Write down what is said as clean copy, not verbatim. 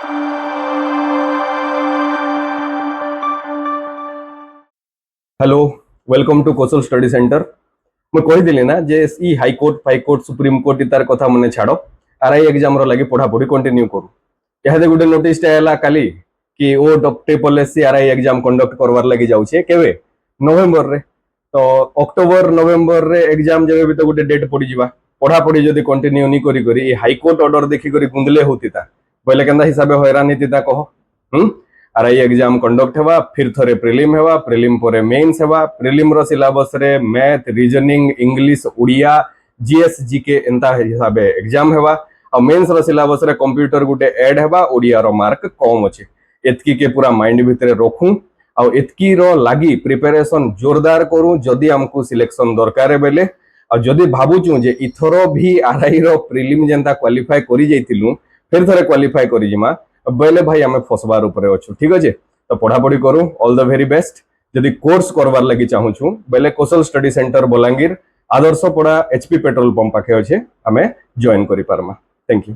Hello, welcome to Kaushal study centre. मैं कही ना जे ई हाईकोर्ट फाइकोर्ट सुप्रीम कोर्ट तार कथा मन छाड़ आरआई एग्जाम रो लगी पढ़ापढ़ी कंटिन्यू करू। यहाँ गोटे नोटिस आला काली कि O triple SC RI exam conduct करवार लगी जाउछे केवे नवेम्बर रे। तो अक्टोबर नवेम्बर रे एग्जाम जेबे भी तो गोटे डेट पड़ी जिबा। पढ़ापढ़ी जदी कंटिन्यू नी करी करी ई हाईकोर्ट ऑर्डर देखि करी गुंदले होतिता बोले केंदा हिसाबे हैरान हेतिता कह। आरआई एग्जाम कंडक्ट हेवा, फिर थरे प्रिलिम हेवा, प्रिलिम परे मेंस हेवा। प्रिलिम रो सिलेबस रे math, reasoning, English, Odia, GS, GK एंता हिसाबे एग्जाम हेवा। और मेंस रो सिलेबस रे कंप्यूटर गुटे ऐड हेवा, उड़िया रो मार्क कम अछि। एतकी के पूरा माइंड भितरे रखूं और एतकी रो लागी प्रिपरेशन जोरदार करूं जदी हमको सिलेक्शन दरकार बेले। और जदी भाबुचू जे इथरो भी आरआई रो प्रिलिम जेंता क्वालिफाई करि जाइतिलु फिर थरे क्वालिफाई करि जिमा बेले भाई आमे फसबार ऊपर अच्छु। ठीक अच्छे, तो पढ़ापढ़ी करूँ। All the very best. जदि कोर्स करवार लगी चाहूँ बेले कौशल स्टडी सेंटर बलांगीर आदर्श पड़ा एचपी पेट्रोल पंप पाखे अच्छे आमे जॉइन करि पारमा। Thank you.